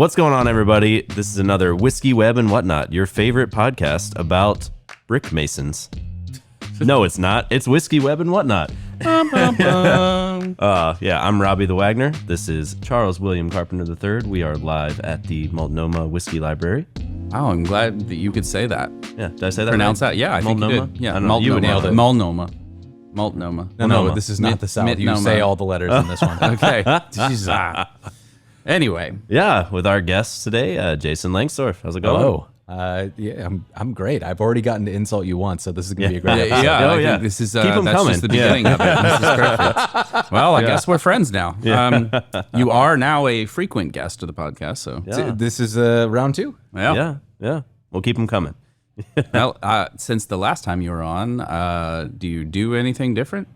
What's going on, everybody? This is another Whiskey Web and Whatnot, your favorite podcast about brick masons. No, it's not. It's Whiskey Web and Whatnot. I'm Robbie the Wagner. This is Charles William Carpenter III. We are live at the Multnomah Whiskey Library. Oh, I'm glad that you could say that. Yeah, did I say that Pronounce right? that? Yeah, I think you did. Yeah, you nailed it. Multnomah. No, this is not the South. You say all the letters in this one. Okay. Jesus. Anyway. Yeah, with our guest today, Jason Lengstorf. How's it going? Hello. I'm great. I've already gotten to insult you once, so this is going to be a great episode. I think this is Keep 'em that's coming. just the beginning of it. This is perfect. Well, I guess we're friends now. You are now a frequent guest of the podcast, so So this is round two. Yeah. We'll keep them coming. Well, since the last time you were on, do you do anything different?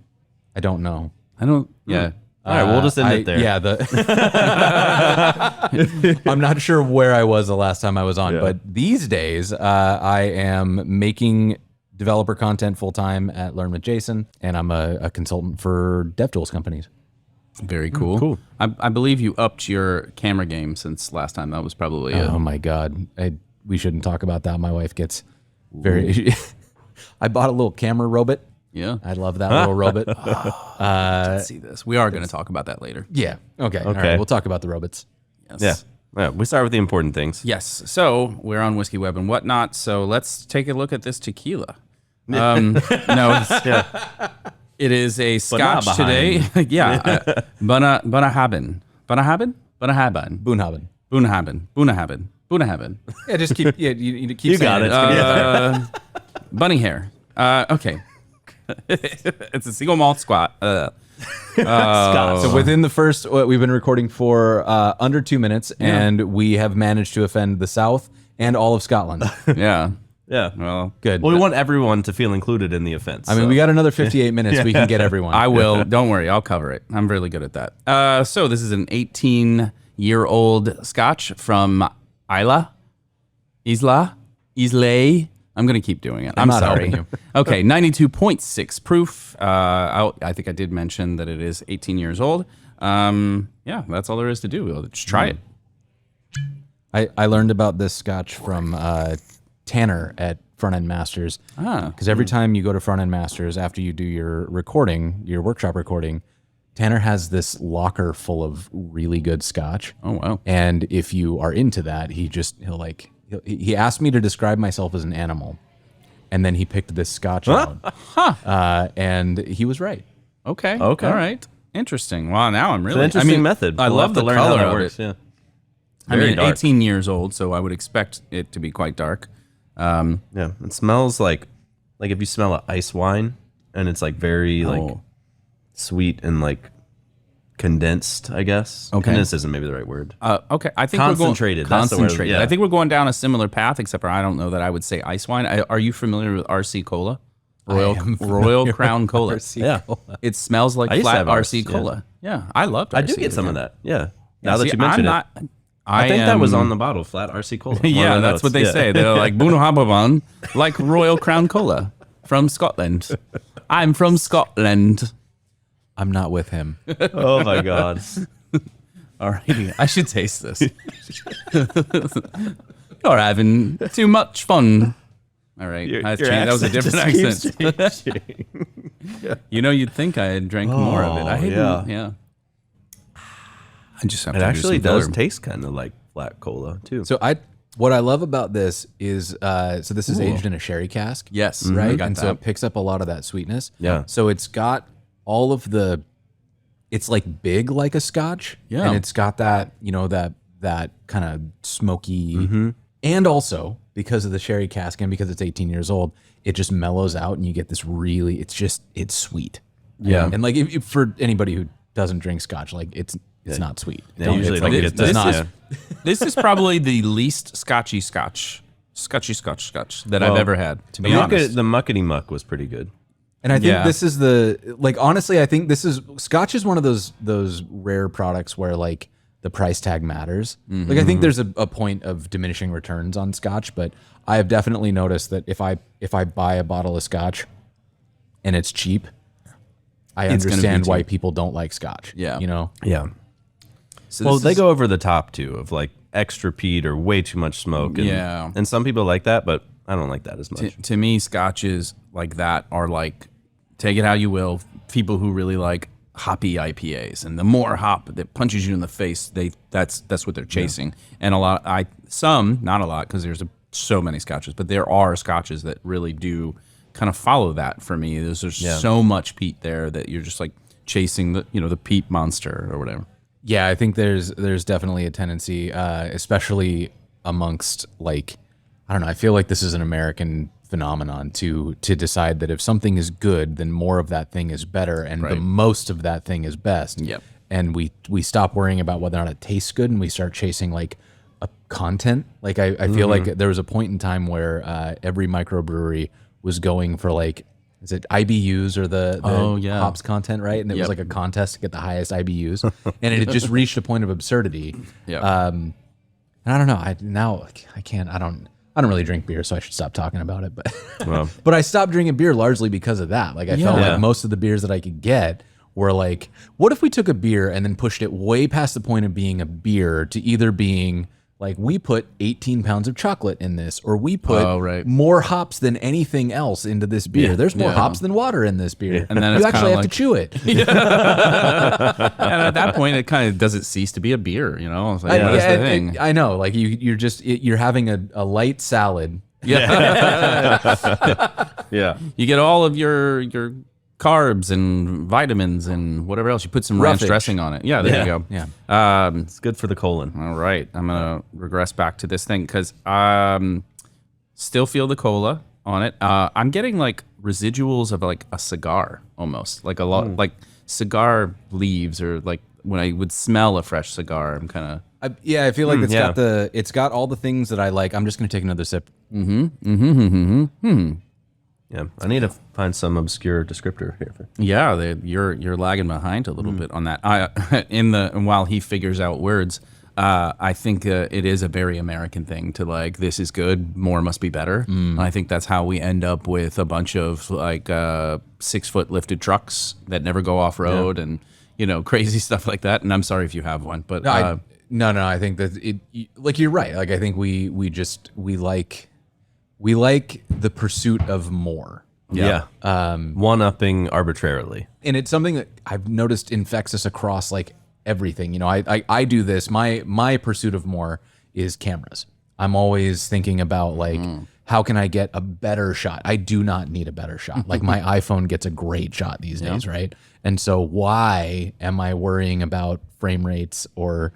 I don't know. I don't. Yeah. All right, we'll just end it there. Yeah, I'm not sure where I was the last time I was on, but these days I am making developer content full time at Learn with Jason, and I'm a consultant for DevTools companies. Very cool. Cool. I believe you upped your camera game since last time. That was probably Oh my God, we shouldn't talk about that. My wife gets very. I bought a little camera robot. Yeah. I love that little robot. Let's see this. We are going to talk about that later. Yeah. Okay. All right. We'll talk about the robots. Yes. Yeah, we start with the important things. Yes. So we're on Whiskey Web and Whatnot. So let's take a look at this tequila. No, it is a Scotch today. Bunahaben. Yeah, just keep. Yeah, you keep. You got it. Bunny hair. Okay. It's a single malt squat. So within the first, we've been recording for under 2 minutes, and we have managed to offend the South and all of Scotland. Yeah. Yeah. Well, Good. Well, we want everyone to feel included in the offense. I mean, we got another 58 minutes. We can get everyone. I will. Don't worry. I'll cover it. I'm really good at that. So this is an 18-year-old Scotch from Islay. I'm going to keep doing it. I'm not sorry. helping you. Okay, 92.6 proof. I think I did mention that it is 18 years old. That's all there is to do. We'll just try it. I learned about this Scotch from Tanner at Front End Masters. Because every time you go to Front End Masters, after you do your recording, your workshop recording, Tanner has this locker full of really good Scotch. Oh, wow. And if you are into that, he asked me to describe myself as an animal, and then he picked this Scotch out, and he was right. Okay. All right. Interesting. Wow. Now I'm really. It's an interesting method. I We'll love have to the learn how color that of works. it. Yeah. I mean, dark. 18 years old, so I would expect it to be quite dark. Yeah. It smells like if you smell an ice wine, and it's like very sweet and like condensed, I guess. Okay. Condensed isn't maybe the right word. Okay, I think Concentrated, We're going, that's the word, concentrated. yeah. I think we're going down a similar path, except for I don't know that I would say ice wine. Are you familiar with RC Cola? Royal Crown Cola. Yeah. It smells like I used to flat have RC ours, Cola. Yeah, I loved RC. I do get some of that. Yeah. Now that See, you mention I'm it. not, I think that was on the bottle, flat RC Cola. Yeah, that's what they say. They're like, Bunahababan, like Royal Crown Cola from Scotland. I'm from Scotland. I'm not with him. Oh my God. All righty, I should taste this. You're having too much fun. All right, that was a different accent. You'd think I had drank more of it. I hate it. Yeah. I just have It to actually do some does filler. taste kind of like flat cola too. So what I love about this is, so this is aged in a sherry cask. Yes, Right. I got And that. so it picks up a lot of that sweetness. Yeah. So it's got all of it's like big like a Scotch. Yeah. And it's got that, that kind of smoky, and also because of the sherry cask and because it's 18 years old, it just mellows out and you get this really, it's sweet. Yeah. And like if for anybody who doesn't drink Scotch, like it's not sweet. Yeah, usually don't get this that. This is probably the least scotchy Scotch that I've ever had, to be honest. The muckety muck was pretty good. And I think Yeah. this is honestly, I think Scotch is one of those rare products where like the price tag matters. Like I think there's a point of diminishing returns on Scotch, but I have definitely noticed that if I buy a bottle of Scotch and it's cheap, I It's gonna be understand why cheap. people don't like Scotch. Yeah. You know? Yeah. So Well, this they is- go over the top too of like extra peat or way too much smoke. And, Yeah. And some people like that, but I don't like that as much. To me, scotches like that are like, take it how you will. People who really like hoppy IPAs, and the more hop that punches you in the face, that's what they're chasing. And not a lot, because there's so many scotches, but there are scotches that really do kind of follow that for me. There's so much peat there that you're just like chasing the peat monster or whatever. Yeah, I think there's definitely a tendency, especially amongst like, I don't know, I feel like this is an American phenomenon to decide that if something is good, then more of that thing is better, and the most of that thing is best. Yep. And we stop worrying about whether or not it tastes good, and we start chasing like a content. Like I feel like there was a point in time where every microbrewery was going for like, is it IBUs or the hops content, right? And it was like a contest to get the highest IBUs, and it had just reached a point of absurdity. Yeah. And I don't know. I don't really drink beer, so I should stop talking about it. But but I stopped drinking beer largely because of that. Like I felt like most of the beers that I could get were like, what if we took a beer and then pushed it way past the point of being a beer to either being like, we put 18 pounds of chocolate in this, or we put more hops than anything else into this beer. Yeah. There's more hops than water in this beer. And then you actually have to chew it. And at that point, it kind of doesn't cease to be a beer, you know? It's like, that's the thing. I know. Like you're having a light salad. Yeah. Yeah. You get all of your carbs and vitamins and whatever else. You put some ranch dressing on it. Yeah, there you go. Yeah. It's good for the colon. All right. I'm going to regress back to this thing because still feel the cola on it. I'm getting like residuals of like a cigar almost. Like a lot, like cigar leaves, or like when I would smell a fresh cigar, I'm kind of... I feel like it's got all the things that I like. I'm just going to take another sip. Yeah, I need to find some obscure descriptor here. Yeah, you're lagging behind a little bit on that. While he figures out words, I think it is a very American thing to like, this is good, more must be better. And I think that's how we end up with a bunch of like 6-foot lifted trucks that never go off road and crazy stuff like that. And I'm sorry if you have one, but no, I think that like you're right. Like I think we like the pursuit of more. Yeah. One-upping arbitrarily. And it's something that I've noticed infects us across like everything. I do this. My pursuit of more is cameras. I'm always thinking about like, how can I get a better shot? I do not need a better shot. Like my iPhone gets a great shot these days, right? And so why am I worrying about frame rates or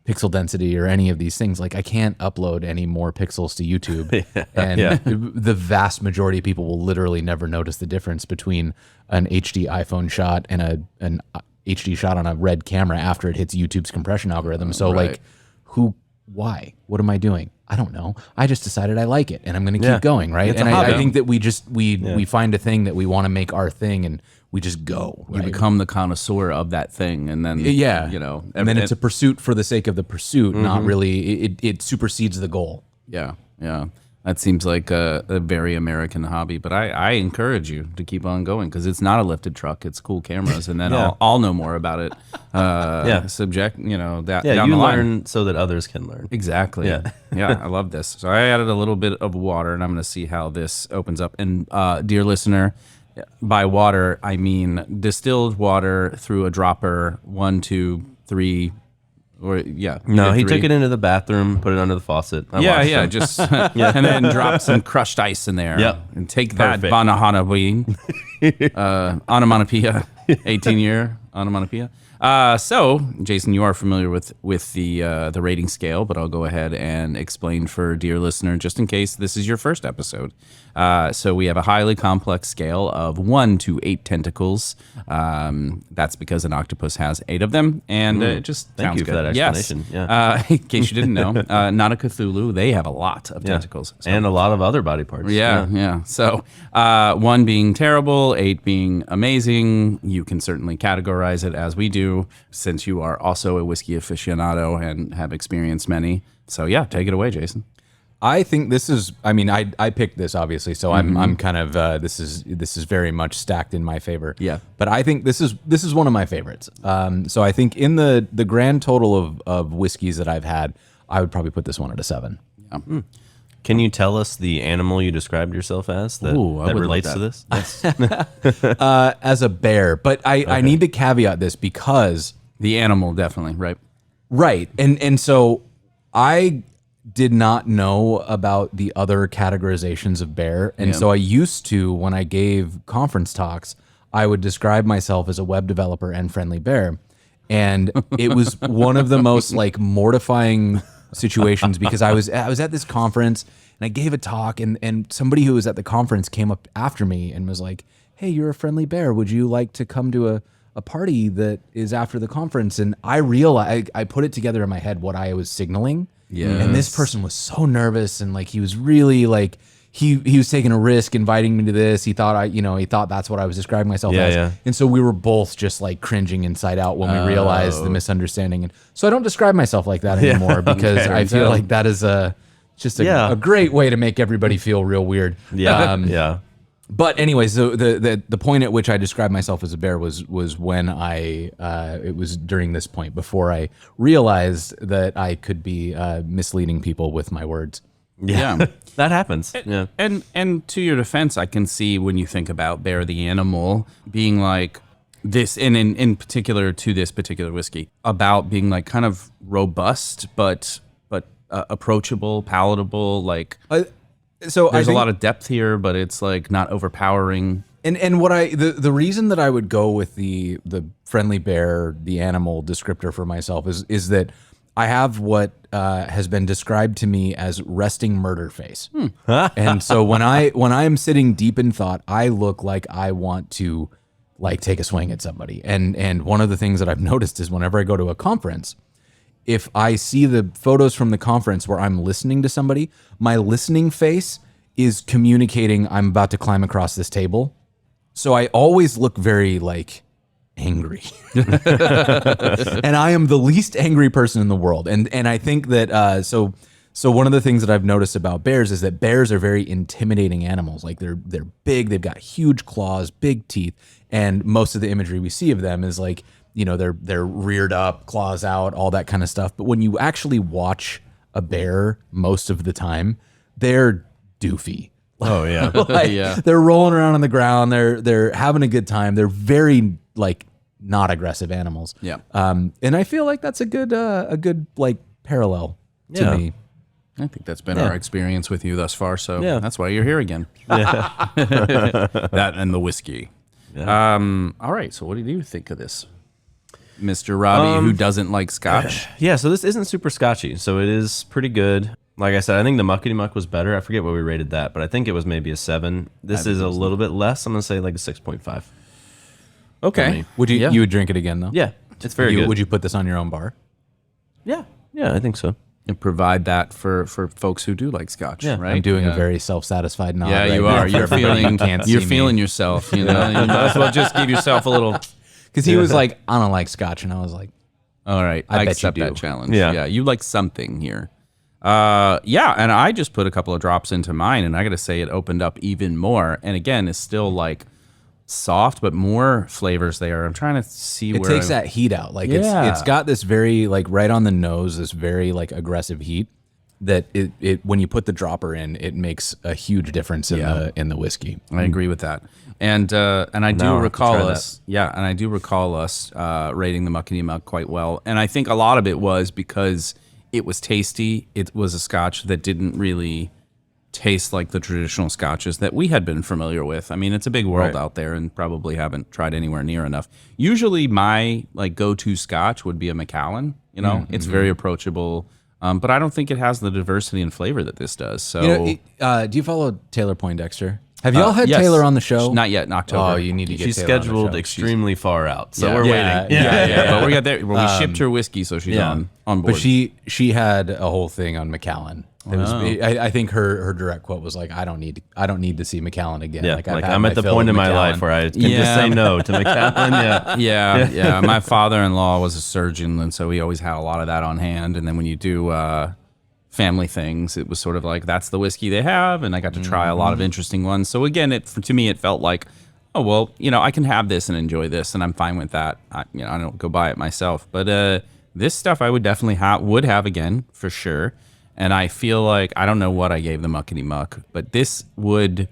pixel density or any of these things? Like I can't upload any more pixels to YouTube. The vast majority of people will literally never notice the difference between an HD iPhone shot and an HD shot on a red camera after it hits YouTube's compression algorithm. So like why? What am I doing? I don't know. I just decided I like it and I'm going to keep going. Right. And I think that we find a thing that we want to make our thing and we just go. You become the connoisseur of that thing, and then and then it's a pursuit for the sake of the pursuit, not really. It supersedes the goal. Yeah. That seems like a very American hobby, but I encourage you to keep on going because it's not a lifted truck; it's cool cameras, and then I'll know more about it. Subject, that. Yeah, down you the line. learn so that others can learn. Exactly. Yeah, I love this. So I added a little bit of water, and I'm going to see how this opens up. And dear listener. By water, I mean distilled water through a dropper, 1, 2, 3, or No, he took it into the bathroom, put it under the faucet. Just and then drop some crushed ice in there. Yep. And take that onomatopoeia, 18-year onomatopoeia. So, Jason, you are familiar with the rating scale, but I'll go ahead and explain for dear listener, just in case this is your first episode. So we have a highly complex scale of 1 to 8 tentacles. That's because an octopus has 8 of them, and it just Thank you good. for that explanation. Yes. In case you didn't know, not a Cthulhu. They have a lot of tentacles. So. And a lot of other body parts. Yeah. So 1 being terrible, 8 being amazing. You can certainly categorize it as we do, since you are also a whiskey aficionado and have experienced many. So take it away, Jason. I think this is. I mean, I picked this obviously, so I'm kind of this is very much stacked in my favor. Yeah. But I think this is one of my favorites. So I think in the grand total of whiskeys that I've had, I would probably put this one at a 7. Yeah. Can you tell us the animal you described yourself as that relates to this? As a bear, but I need to caveat this because the animal, definitely, right? Right. And so I did not know about the other categorizations of bear. And so I used to, when I gave conference talks, I would describe myself as a web developer and friendly bear. And it was one of the most like mortifying situations because I was at this conference and I gave a talk and somebody who was at the conference came up after me and was like, hey, you're a friendly bear. Would you like to come to a party that is after the conference? And I realized, I put it together in my head what I was signaling. Yeah. And this person was so nervous and like he was really like, he was taking a risk inviting me to this. He thought he thought that's what I was describing myself as. Yeah. And so we were both just like cringing inside out when we realized the misunderstanding. And so I don't describe myself like that anymore because I feel like that is a great way to make everybody feel real weird. Yeah. But anyway, so the point at which I described myself as a bear was when it was during this point before I realized that I could be misleading people with my words. Yeah. That happens. Yeah. And to your defense, I can see when you think about bear the animal being like this, and in particular to this particular whiskey, about being like kind of robust, but approachable, palatable, like so there's a lot of depth here, but it's like not overpowering. And what the reason that I would go with the friendly bear, the animal descriptor for myself is that I have what has been described to me as resting murder face. And so when I'm sitting deep in thought, I look like I want to like take a swing at somebody. And one of the things that I've noticed is whenever I go to a conference, if I see the photos from the conference where I'm listening to somebody, my listening face is communicating I'm about to climb across this table. So I always look very like angry. And I am the least angry person in the world. And I think that so one of the things that I've noticed about bears is that bears are very intimidating animals. Like they're big, they've got huge claws, big teeth, and most of the imagery we see of them is like, they're reared up, claws out, all that kind of stuff. But when you actually watch a bear most of the time, they're doofy. Oh yeah. Yeah. They're rolling around on the ground. They're having a good time. They're very like not aggressive animals. Yeah. And I feel like that's a good like parallel to me. I think that's been our experience with you thus far. So that's why you're here again. That and the whiskey. Yeah. All right. So what do you think of this, Mr. Robbie, who doesn't like Scotch? Yeah. So this isn't super Scotchy. So it is pretty good. Like I said, I think the Muckety Muck was better. I forget what we rated that, but I think it was maybe a 7. This is a little bit less. I'm going to say like a 6.5. Okay. Would you would drink it again though? Yeah. It's very good. Would you put this on your own bar? Yeah. Yeah, I think so. And provide that for folks who do like Scotch, right? I'm doing a very self-satisfied nod. Yeah, you are. You're feeling yourself, You might as well just give yourself a little. Because he was like, I don't like Scotch. And I was like, all right, I accept that challenge. Yeah, you like something here. And I just put a couple of drops into mine, and I got to say it opened up even more. And again, it's still like soft, but more flavors there. I'm trying to see where it takes that heat out. Like it's got this very like right on the nose, this very like aggressive heat that it when you put the dropper in, it makes a huge difference in the whiskey. I agree with that. And I do recall us rating the Muckety Muck quite well. And I think a lot of it was because it was tasty. It was a Scotch that didn't really taste like the traditional Scotches that we had been familiar with. I mean, it's a big world out there and probably haven't tried anywhere near enough. Usually my like go-to Scotch would be a Macallan, It's very approachable. But I don't think it has the diversity and flavor that this does. So do you follow Taylor Poindexter? Have y'all had Taylor on the show? Not yet, in October. Oh, you need to get She's Taylor scheduled on the show. extremely far out, so we're waiting. Yeah. But we got there. Well, we shipped her whiskey, so she's on board. But she had a whole thing on Macallan. It was, I think her direct quote was like, I don't need to see Macallan again. Yeah, like I'm at the point in my life where I can just say no to Macallan. Yeah. My father-in-law was a surgeon, and so he always had a lot of that on hand. And then when you do family things, it was sort of like that's the whiskey they have, and I got to try a lot of interesting ones. So again, to me it felt like, oh well, I can have this and enjoy this, and I'm fine with that. I don't go buy it myself, but This stuff I would definitely would have again for sure. And I feel like I don't know what I gave the muckety muck, but this would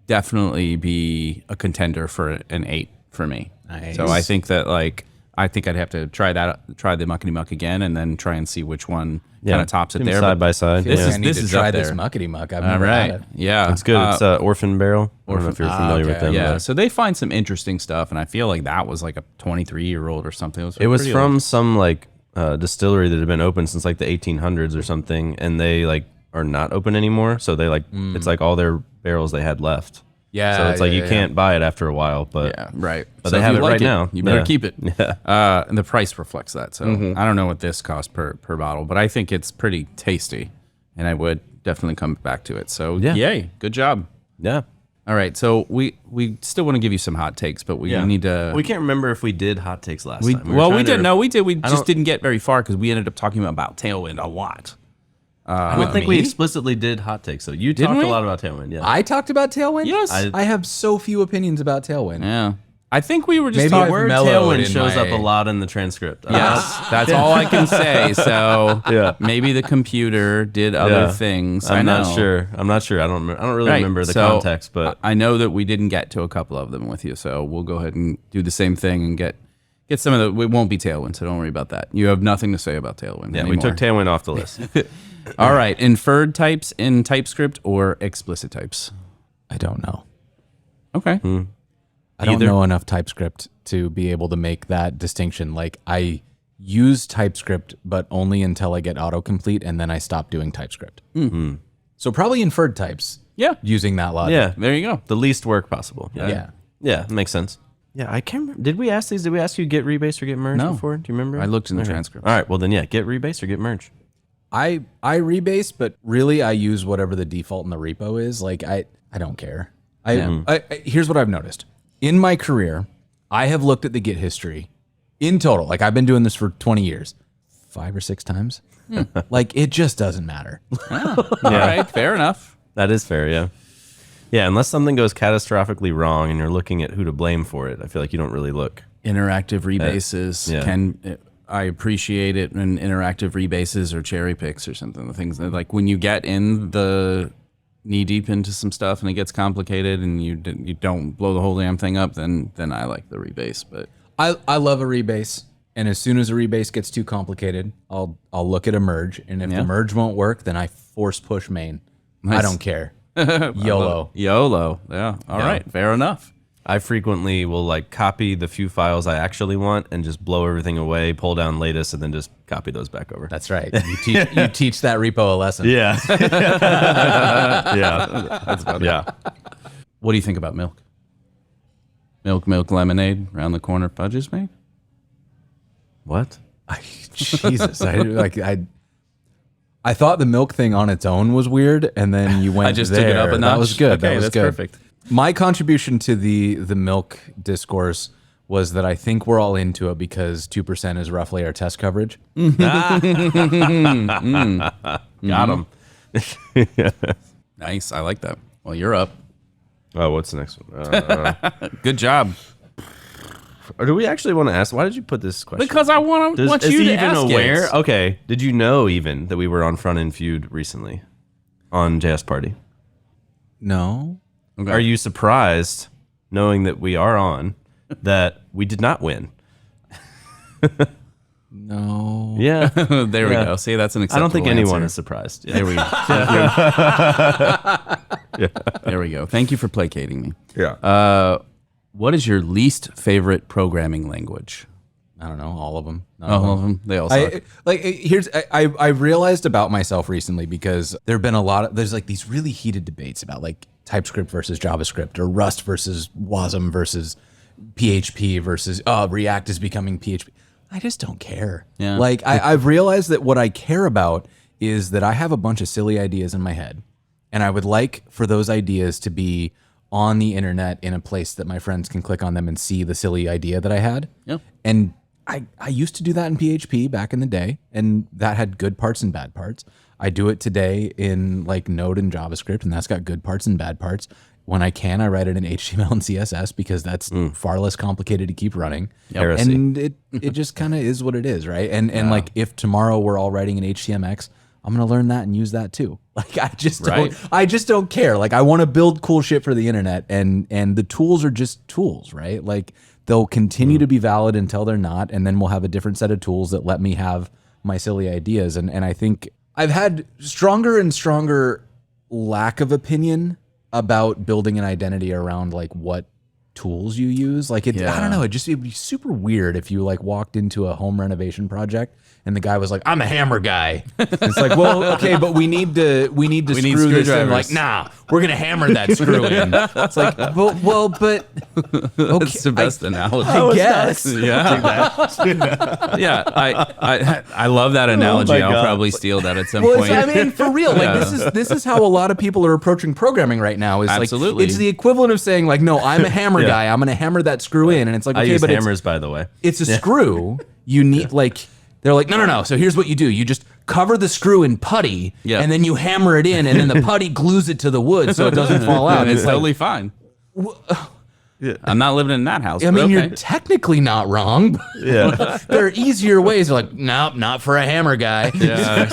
definitely be a contender for an 8 for me. Nice. So I think that I think I'd have to try the muckety muck again, and then try and see which one kind of tops it there. Side by side. I need to try this muckety muck. I've never had it. Yeah, it's good. It's Orphan Barrel. I don't know if you're familiar with them. Yeah, so they find some interesting stuff, and I feel like that was like a 23-year-old or something. It was from some like distillery that had been open since like the 1800s or something, and they like are not open anymore. So they like it's like all their barrels they had left. Yeah, so it's like you can't buy it after a while, but right. But so they have it right now. You better keep it. Yeah. And the price reflects that. So I don't know what this costs per bottle, but I think it's pretty tasty, and I would definitely come back to it. So yay, good job. Yeah. All right, so we still want to give you some hot takes, but we need to. We can't remember if we did hot takes last time. We did. No, we did. We just didn't get very far because we ended up talking about Tailwind a lot. I don't think we explicitly did hot takes, though. You talked a lot about Tailwind, yeah. I talked about Tailwind? Yes. I have so few opinions about Tailwind. Yeah. I think we were just Maybe talking. The word Tailwind shows up a lot in the transcript. Yes, that's all I can say. So maybe the computer did other things. I'm not sure. I don't really remember the context, but I know that we didn't get to a couple of them with you. So we'll go ahead and do the same thing and get some of the. It won't be Tailwind, so don't worry about that. You have nothing to say about Tailwind. Yeah, anymore. we took Tailwind off the list. All right, inferred types in TypeScript or explicit types? I don't know. Okay. I don't know enough TypeScript to be able to make that distinction. Like I use TypeScript, but only until I get autocomplete, and then I stop doing TypeScript. Mm-hmm. So probably inferred types. Yeah. Using that logic. Yeah. There you go. The least work possible. Yeah. Yeah, makes sense. Yeah, I can't remember. Did we ask these? Did we ask you get rebase or get merge before? Do you remember? I looked in the transcript. All right, well then, get rebase or get merge. I rebase, but really I use whatever the default in the repo is. Like I don't care. Here's what I've noticed. In my career, I have looked at the Git history in total. Like I've been doing this for 20 years, 5 or 6 times. Like it just doesn't matter. All right, fair enough. That is fair, yeah. Yeah, unless something goes catastrophically wrong and you're looking at who to blame for it, I feel like you don't really look. Interactive rebases I appreciate it when interactive rebases or cherry picks or something. The things that, like when you get in the knee deep into some stuff and it gets complicated and you don't blow the whole damn thing up, then I like the rebase. But I love a rebase, and as soon as a rebase gets too complicated, I'll look at a merge, and if the merge won't work, then I force push main. Nice. I don't care. YOLO. YOLO. Yeah. All right. Fair enough. I frequently will like copy the few files I actually want and just blow everything away, pull down latest, and then just copy those back over. That's right. You teach that repo a lesson. Yeah. Yeah. That's funny. Yeah. What do you think about milk? Milk, lemonade, round the corner fudges made? What? Jesus. I thought the milk thing on its own was weird, and then you went I just there. took it up a notch. That was good. Okay, that was that's good. perfect. My contribution to the milk discourse was that I think we're all into it because 2% is roughly our test coverage. Got him. Nice. I like that. Well, you're up. Oh, what's the next one? Good job. Or do we actually want to ask? Why did you put this question? Because I want you to ask Is he even it. aware? Okay. Did you know even that we were on Front End Feud recently on JS Party? No. Okay. Are you surprised, knowing that we are on, that we did not win? No. Yeah. There we go. See, that's an acceptable I don't think anyone answer. is surprised. There we go. There we go. Thank you for placating me. Yeah. What is your least favorite programming language? I don't know. All of them. All of them. They all suck. I realized about myself recently because there's like these really heated debates about like TypeScript versus JavaScript or Rust versus WASM versus PHP versus React is becoming PHP. I just don't care. Yeah. Like I've realized that what I care about is that I have a bunch of silly ideas in my head, and I would like for those ideas to be on the internet in a place that my friends can click on them and see the silly idea that I had. Yeah. And I used to do that in PHP back in the day, and that had good parts and bad parts. I do it today in like Node and JavaScript, and that's got good parts and bad parts. when I can, I write it in HTML and CSS because that's far less complicated to keep running. Heresy. And it just kind of is what it is, right? And like if tomorrow we're all writing in HTMX, I'm gonna learn that and use that too. Like I just don't care. Like I want to build cool shit for the internet, and the tools are just tools, right? Like they'll continue to be valid until they're not, and then we'll have a different set of tools that let me have my silly ideas. And I think I've had stronger and stronger lack of opinion about building an identity around like what tools you use. Like I don't know, it'd be super weird if you like walked into a home renovation project and the guy was like, I'm a hammer guy. It's like, well, okay, but we need to screw this in. Like, nah, we're gonna hammer that screw in. It's like, well, but okay, That's the best analogy. I guess. Yeah, I love that analogy. I'll probably steal that at some point. I mean, for real, like this is how a lot of people are approaching programming right now. Is Absolutely. like it's the equivalent of saying like, no, I'm a hammer guy. I'm gonna hammer that screw in, and it's like, I okay, use but hammers, by the way. it's a screw. You need like. They're like, no. So here's what you do. You just cover the screw in putty, and then you hammer it in, and then the putty glues it to the wood so it doesn't fall out. And it's totally fine. I'm not living in that house. I mean, you're technically not wrong. Yeah. There are easier ways. They're like, nope, not for a hammer guy. Yeah.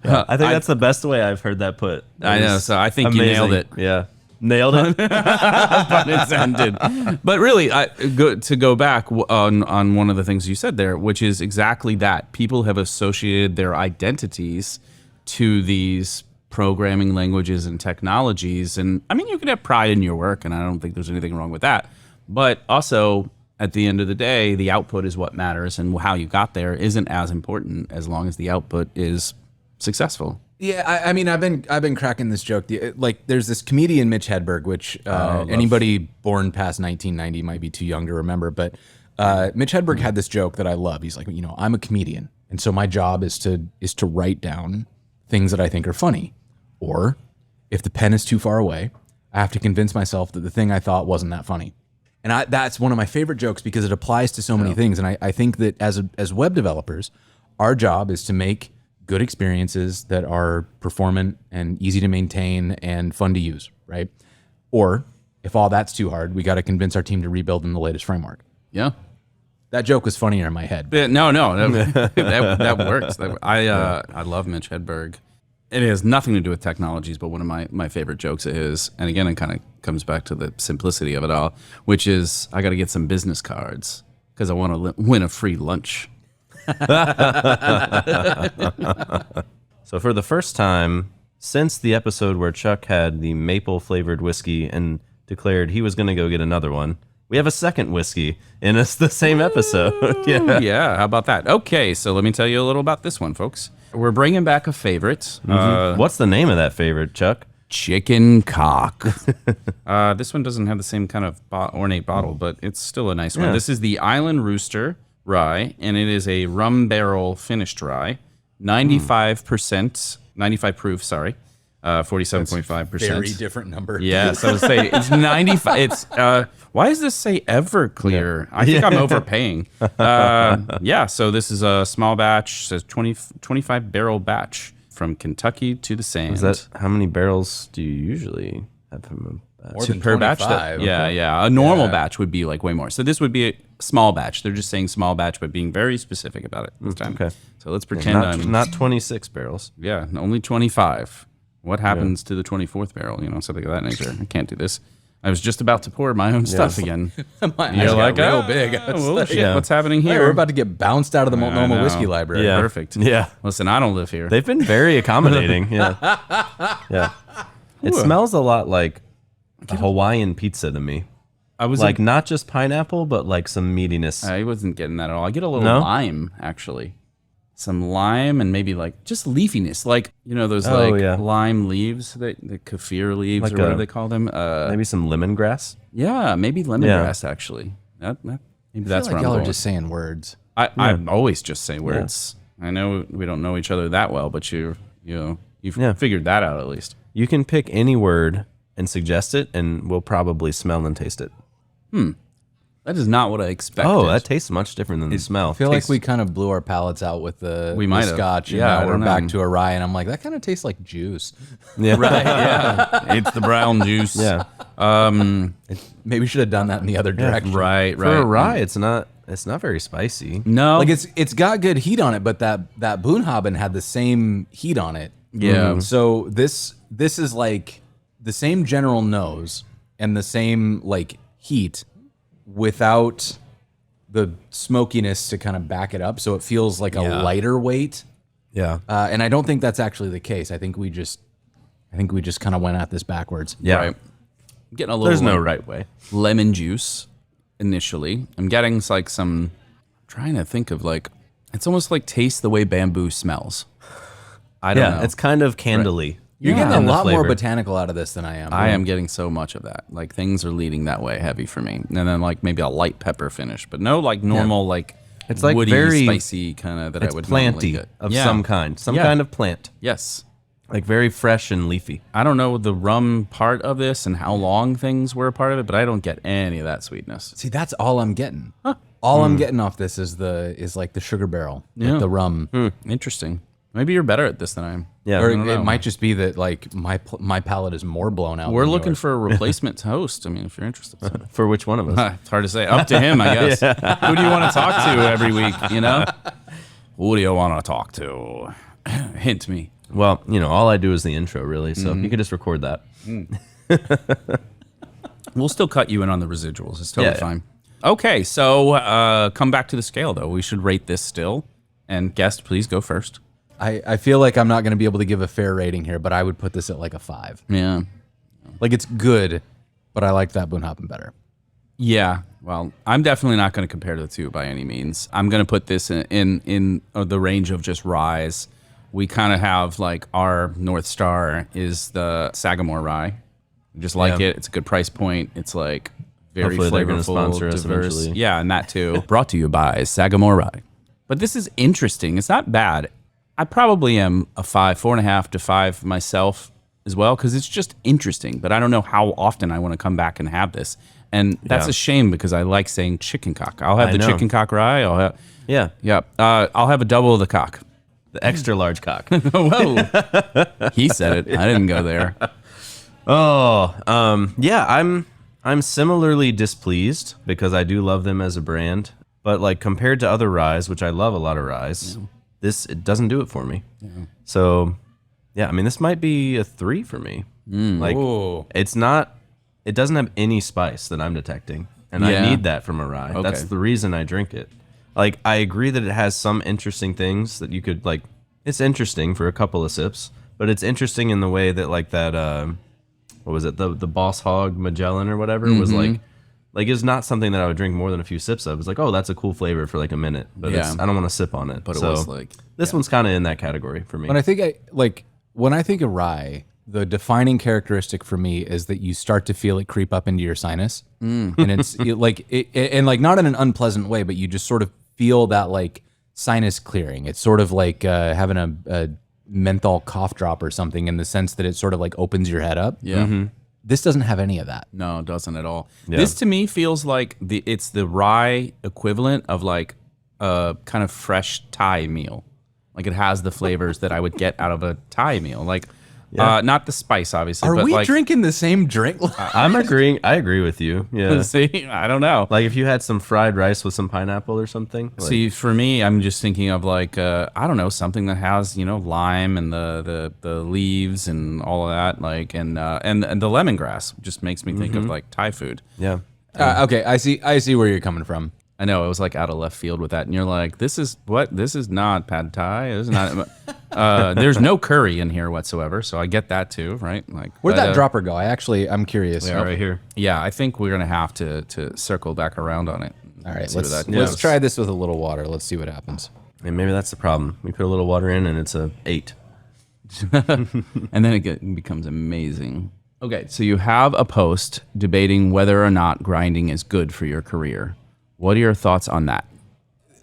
I think that's the best way I've heard that put. I know. So I think you nailed it. Yeah. Nailed it. Pun intended. But really, to go back on one of the things you said there, which is exactly that. People have associated their identities to these programming languages and technologies. And I mean, you can have pride in your work, and I don't think there's anything wrong with that. But also, at the end of the day, the output is what matters, and how you got there isn't as important as long as the output is successful. Yeah, I mean, I've been cracking this joke. Like, there's this comedian Mitch Hedberg, which anybody born past 1990 might be too young to remember. But Mitch Hedberg had this joke that I love. He's like, I'm a comedian, and so my job is to write down things that I think are funny, or if the pen is too far away, I have to convince myself that the thing I thought wasn't that funny. And that's one of my favorite jokes because it applies to so many things. And I think that as web developers, our job is to make good experiences that are performant and easy to maintain and fun to use, right? Or if all that's too hard, we got to convince our team to rebuild in the latest framework. Yeah. That joke was funnier in my head. No, that works. I love Mitch Hedberg. It has nothing to do with technologies, but one of my favorite jokes is, and again, it kind of comes back to the simplicity of it all, which is, I got to get some business cards because I want to win a free lunch. So for the first time since the episode where Chuck had the maple flavored whiskey and declared he was going to go get another one, we have a second whiskey in the same episode. Yeah, how about that? Okay, so let me tell you a little about this one, folks. We're bringing back a favorite. What's the name of that favorite, Chuck? Chicken cock. This one doesn't have the same kind of ornate bottle, but it's still a nice one. This is the Island Rooster rye, and it is a rum barrel finished rye, 95%, 95 proof, 47.5%. Very different number. Yeah, so I would say it's 95. It's why does this say Everclear? I think I'm overpaying. So this is a small batch, says 25 barrel batch from Kentucky to the sand. Is that how many barrels do you usually have from a batch? More than per batch? Okay. Yeah. A normal batch would be like way more. So this would be a small batch. They're just saying small batch, but being very specific about it this time. Okay. So let's pretend not 26 barrels. Yeah, only 25. What happens to the 24th barrel? Something of that nature. I can't do this. I was just about to pour my own stuff again. You're like, real big. What's happening here? Hey, we're about to get bounced out of the normal whiskey library. Yeah. Perfect. Yeah. Listen, I don't live here. They've been very accommodating. Yeah. It smells a lot like a Hawaiian pizza to me. I was like not just pineapple, but like some meatiness. I wasn't getting that at all. I get a little lime, actually. Some lime and maybe like just leafiness, like those lime leaves, the kaffir leaves like or whatever they call them. Maybe some lemongrass. Yeah, maybe lemongrass actually. Maybe that's like where y'all I'm are just saying words. I always just say words. Yeah. I know we don't know each other that well, but you've figured that out at least. You can pick any word and suggest it, and we'll probably smell and taste it. That is not what I expected. Oh, that tastes much different than the smell. I feel like we kind of blew our palates out with the Scotch. Yeah, and now we're back to a rye, and I'm like, that kind of tastes like juice. Yeah. Right, yeah. It's the brown juice. Yeah. Maybe we should have done that in the other direction. Right. For a rye, it's not very spicy. No. Like it's got good heat on it, but that Boonhaben had the same heat on it. Yeah. So this is like the same general nose and the same like heat without the smokiness to kind of back it up. So it feels like a lighter weight. Yeah. And I don't think that's actually the case. I think we just kind of went at this backwards. Yeah. Right. I'm getting a little. There's no right way. Lemon juice initially. I'm getting like some. I'm trying to think of like. It's almost like taste the way bamboo smells. I don't know. It's kind of candly. You're in getting a the lot more flavor. botanical out of this than I am. I am getting so much of that. Like things are leading that way heavy for me. And then like maybe a light pepper finish, but no like normal like It's like woody, very spicy kind of that It's I would normally planty get. of some kind. Some Yeah. kind of plant. Yes. Like very fresh and leafy. I don't know the rum part of this and how long things were a part of it, but I don't get any of that sweetness. See, that's all I'm getting. All I'm getting off this is like the sugar barrel, like the rum. Interesting. Maybe you're better at this than I am. Yeah. Or I don't it know. might just be that like my palate is more blown out. We're than looking yours. for a replacement host. I mean, if you're interested. For which one of us? It's hard to say. Up to him, I guess. Who do you want to talk to every week, you know? Who do you want to talk to? Hint me. Well, all I do is the intro, really. So you could just record that. We'll still cut you in on the residuals. It's totally Yeah. fine. Okay, so come back to the scale, though. We should rate this still. And guest, please go first. I feel like I'm not going to be able to give a fair rating here, but I would put this at like a 5. Yeah. Like it's good, but I like that Boonhaben better. Yeah. Well, I'm definitely not going to compare the two by any means. I'm going to put this in the range of just ryes. We kind of have like our North Star is the Sagamore rye. We just like it. It's a good price point. It's like very Hopefully they're gonna flavorful, sponsor us diverse. eventually. Yeah, and that too. Brought to you by Sagamore Rye. But this is interesting. It's not bad. I probably am a 4.5 to 5 myself as well because it's just interesting. But I don't know how often I want to come back and have this. And that's a shame because I like saying chicken cock. I'll have I the know. chicken cock rye. I'll have I'll have a double of the cock. The extra large cock. Whoa. He said it. I didn't go there. I'm similarly displeased because I do love them as a brand, but like compared to other ryes, which I love a lot of ryes, it doesn't do it for me. So, yeah, I mean, this might be a 3 for me. Like, it doesn't have any spice that I'm detecting, and I need that from a rye. Okay. That's the reason I drink it. Like, I agree that it has some interesting things that you could like. It's interesting for a couple of sips, but it's interesting in the way that like that. What was it? The Boss Hog Magellan or whatever was like it's not something that I would drink more than a few sips of. It's like, oh, that's a cool flavor for like a minute, but I don't want to sip on it. But so it was like this one's kind of in that category for me. But I think when I think of rye, the defining characteristic for me is that you start to feel it creep up into your sinus, and it's and like not in an unpleasant way, but you just sort of feel that like sinus clearing. It's sort of like having a menthol cough drop or something in the sense that it sort of like opens your head up. Yeah. This doesn't have any of that. No, it doesn't at all. Yeah. This to me feels like it's the rye equivalent of like a kind of fresh Thai meal. Like it has the flavors that I would get out of a Thai meal. Like not the spice, obviously. Are but we like, drinking the same drink? I'm agreeing. I agree with you. Yeah. See, I don't know. Like if you had some fried rice with some pineapple or something. Like, See, for me, I'm just thinking of like I don't know, something that has lime and the leaves and all of that, like and the lemongrass just makes me think of like Thai food. yeah. Okay, I see where you're coming from. I know it was like out of left field with that, and you're like, "This is what? This is not pad thai. This is not." There's no curry in here whatsoever, so I get that too, right? Like, Where'd that dropper go? I'm curious. Yeah, right here. Yeah, I think we're gonna have to circle back around on it. All right, See what let's that does. try this with a little water. Let's see what happens. And maybe that's the problem. We put a little water in, and it's a 8. And then it becomes amazing. Okay, so you have a post debating whether or not grinding is good for your career. What are your thoughts on that?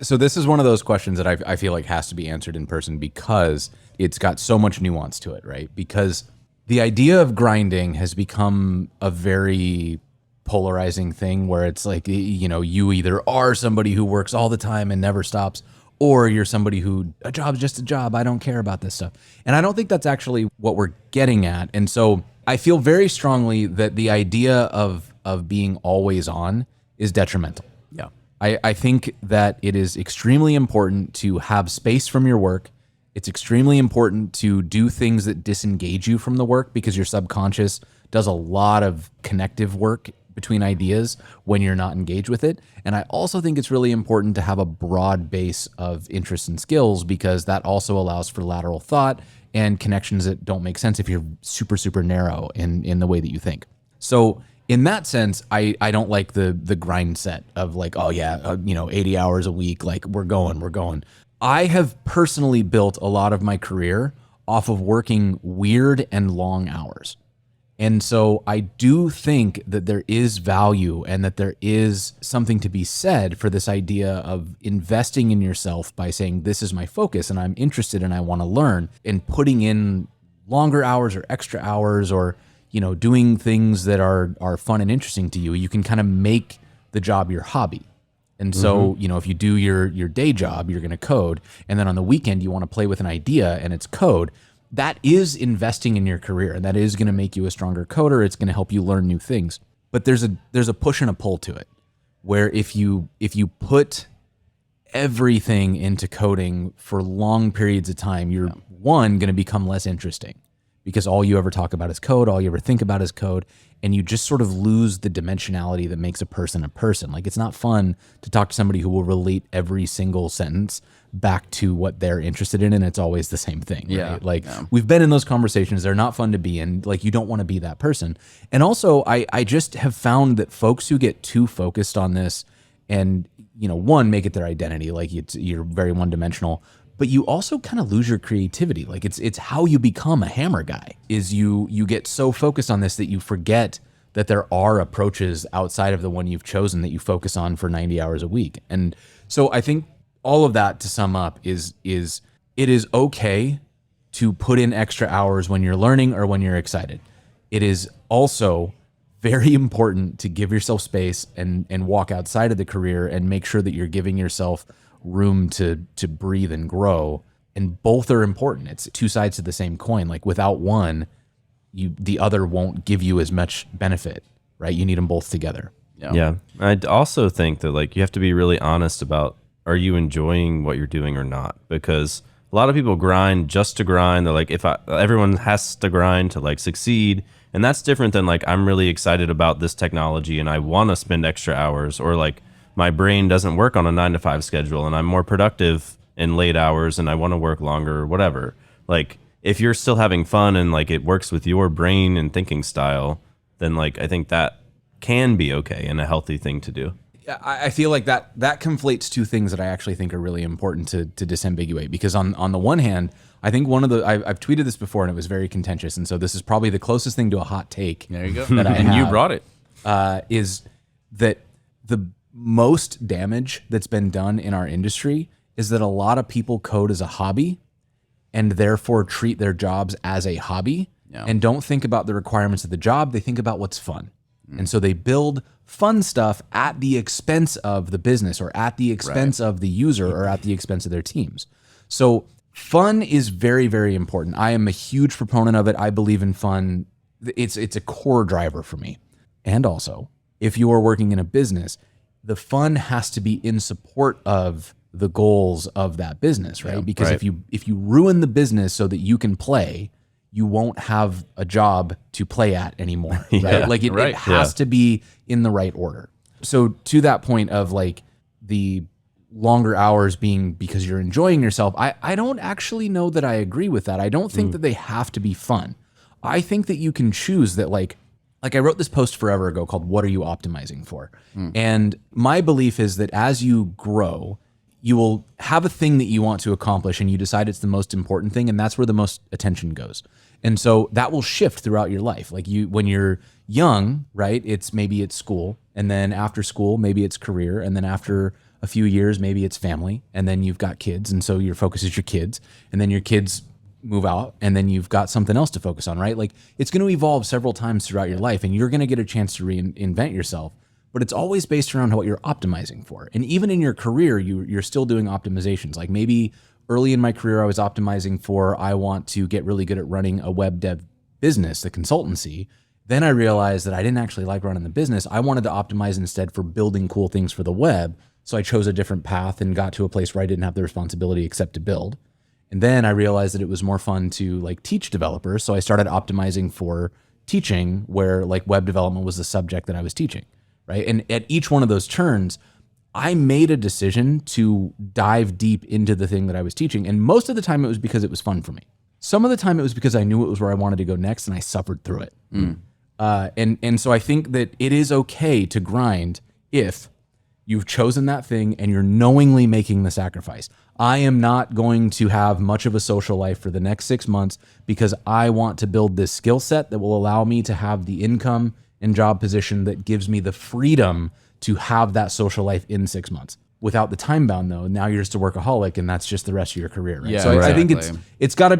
So this is one of those questions that I feel like has to be answered in person because it's got so much nuance to it, right? Because the idea of grinding has become a very polarizing thing where it's like, you know, you either are somebody who works all the time and never stops, or you're somebody who a job's just a job. I don't care about this stuff. And I don't think that's actually what we're getting at. And so I feel very strongly that the idea of being always on is detrimental. Yeah. I think that it is extremely important to have space from your work. It's extremely important to do things that disengage you from the work, because your subconscious does a lot of connective work between ideas when you're not engaged with it. And I also think it's really important to have a broad base of interests and skills, because that also allows for lateral thought and connections that don't make sense if you're super, super narrow in the way that you think. So in that sense, I don't like the grind set of like, oh yeah, 80 hours a week, like we're going. I have personally built a lot of my career off of working weird and long hours. And so I do think that there is value and that there is something to be said for this idea of investing in yourself by saying, this is my focus and I'm interested and I want to learn, and putting in longer hours or extra hours, or, you know, doing things that are fun and interesting to you. You can kind of make the job your hobby. And so, you know, if you do your day job, you're going to code, and then on the weekend you want to play with an idea and it's code, that is investing in your career, and that is going to make you a stronger coder. It's going to help you learn new things. But there's a push and a pull to it, where if you put everything into coding for long periods of time, you're going to become less interesting, because all you ever talk about is code, all you ever think about is code, and you just sort of lose the dimensionality that makes a person a person. Like, it's not fun to talk to somebody who will relate every single sentence back to what they're interested in, and it's always the same thing. Right? Like, we've been in those conversations. They're not fun to be in. Like, you don't want to be that person. And also, I just have found that folks who get too focused on this and, you know, one, make it their identity, like you're very one-dimensional, but you also kind of lose your creativity. Like, it's how you become a hammer guy, is you get so focused on this that you forget that there are approaches outside of the one you've chosen that you focus on for 90 hours a week. And so I think all of that, to sum up, is it is okay to put in extra hours when you're learning or when you're excited. It is also very important to give yourself space and walk outside of the career and make sure that you're giving yourself room to breathe and grow. And both are important. It's two sides to the same coin. Like, without one, the other won't give you as much benefit, right? You need them both together. Yeah. I also think that, like, you have to be really honest about, are you enjoying what you're doing or not? Because a lot of people grind just to grind. They're like, everyone has to grind to, like, succeed. And that's different than, like, I'm really excited about this technology and I want to spend extra hours, or like, my brain doesn't work on a 9-to-5 schedule and I'm more productive in late hours and I want to work longer, or whatever. Like, if you're still having fun and, like, it works with your brain and thinking style, then, like, I think that can be okay and a healthy thing to do. I feel like that conflates two things that I actually think are really important to disambiguate, because on the one hand, I think I've tweeted this before and it was very contentious, and so this is probably the closest thing to a hot take. There you go. That and you brought it. Is that the most damage that's been done in our industry is that a lot of people code as a hobby and therefore treat their jobs as a hobby and don't think about the requirements of the job. They think about what's fun. And so they build fun stuff at the expense of the business, or at the expense of the user, or at the expense of their teams. So fun is very, very important. I am a huge proponent of it. I believe in fun. It's a core driver for me. And also, if you are working in a business, the fun has to be in support of the goals of that business, right? Because if you ruin the business so that you can play, you won't have a job to play at anymore, right? Like, it has to be in the right order. So to that point of, like, the longer hours being because you're enjoying yourself, I don't actually know that I agree with that. I don't think that they have to be fun. I think that you can choose that, like I wrote this post forever ago called "What Are You Optimizing For?" And my belief is that as you grow, you will have a thing that you want to accomplish and you decide it's the most important thing, and that's where the most attention goes. And so that will shift throughout your life. Like, when you're young, right, maybe it's school, and then after school, maybe it's career, and then after a few years, maybe it's family, and then you've got kids, and so your focus is your kids, and then your kids move out and then you've got something else to focus on, right? Like it's going to evolve several times throughout your life and you're going to get a chance to reinvent yourself, but it's always based around what you're optimizing for. And even in your career, you're still doing optimizations. Like maybe early in my career, I was optimizing for, I want to get really good at running a web dev business, the consultancy. Then I realized that I didn't actually like running the business. I wanted to optimize instead for building cool things for the web. So I chose a different path and got to a place where I didn't have the responsibility except to build. And then I realized that it was more fun to like teach developers. So I started optimizing for teaching where like web development was the subject that I was teaching, right? And at each one of those turns, I made a decision to dive deep into the thing that I was teaching. And most of the time it was because it was fun for me. Some of the time it was because I knew it was where I wanted to go next and I suffered through it. And so I think that it is okay to grind if you've chosen that thing and you're knowingly making the sacrifice. I am not going to have much of a social life for the next 6 months because I want to build this skill set that will allow me to have the income and job position that gives me the freedom to have that social life in 6 months. Without the time bound though, now you're just a workaholic and that's just the rest of your career. Right? Yeah, so I think exactly. it's gotta